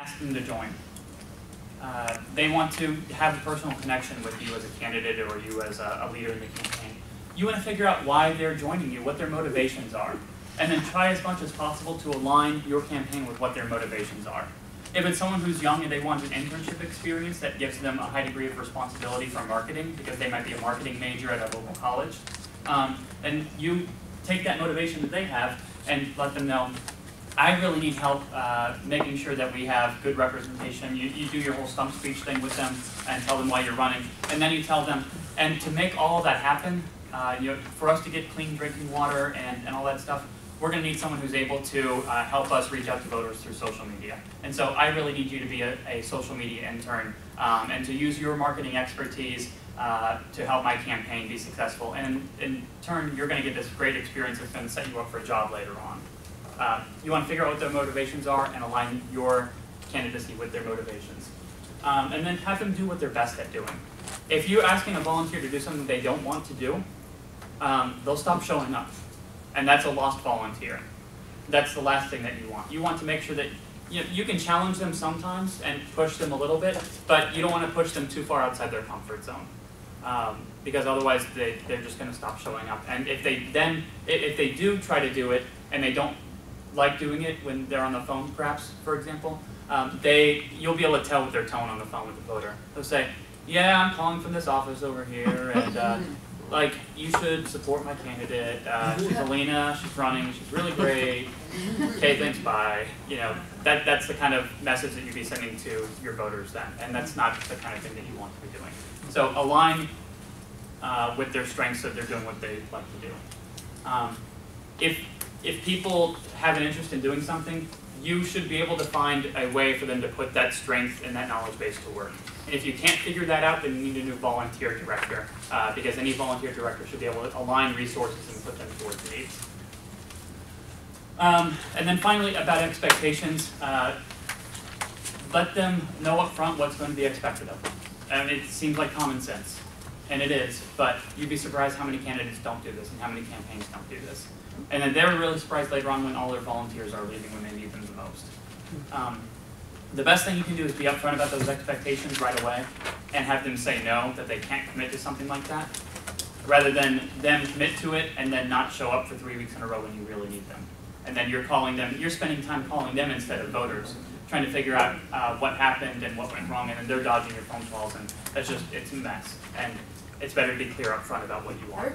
ask them to join. They want to have a personal connection with you as a candidate or you as a leader in the campaign. You want to figure out why they're joining you, what their motivations are, and then try as much as possible to align your campaign with what their motivations are. If it's someone who's young and they want an internship experience that gives them a high degree of responsibility for marketing, because they might be a marketing major at a local college, then you take that motivation that they have and let them know, I really need help making sure that we have good representation. You do your whole stump speech thing with them and tell them why you're running. And then you tell them, and to make all of that happen, for us to get clean drinking water and all that stuff, we're going to need someone who's able to help us reach out to voters through social media. And so I really need you to be a social media intern and to use your marketing expertise to help my campaign be successful. And in turn, you're going to get this great experience that's going to set you up for a job later on. You want to figure out what their motivations are and align your candidacy with their motivations. And then have them do what they're best at doing. If you're asking a volunteer to do something they don't want to do, they'll stop showing up. And that's a lost volunteer. That's the last thing that you want. You want to make sure that you can challenge them sometimes and push them a little bit, but you don't want to push them too far outside their comfort zone. Because otherwise they're just going to stop showing up. And if they do try to do it and they don't like doing it when they're on the phone, perhaps, for example, you'll be able to tell with their tone on the phone with the voter. They'll say, yeah, I'm calling from this office over here, and like, you should support my candidate. She's Alina, she's running, she's really great. Okay, thanks, bye. That's the kind of message that you'd be sending to your voters then, and that's not the kind of thing that you want to be doing. So align with their strengths so they're doing what they like to do. If people have an interest in doing something, you should be able to find a way for them to put that strength and that knowledge base to work. And if you can't figure that out, then you need a new volunteer director, because any volunteer director should be able to align resources and put them towards needs. And then finally, about expectations, let them know up front what's going to be expected of them. And it seems like common sense, and it is, but you'd be surprised how many candidates don't do this and how many campaigns don't do this. And then they're really surprised later on when all their volunteers are leaving when they need them the most. The best thing you can do is be upfront about those expectations right away and have them say no, that they can't commit to something like that, rather than them commit to it and then not show up for 3 weeks in a row when you really need them. And then you're spending time calling them instead of voters, trying to figure out what happened and what went wrong, and then they're dodging your phone calls, and it's a mess. And it's better to be clear up front about what you want.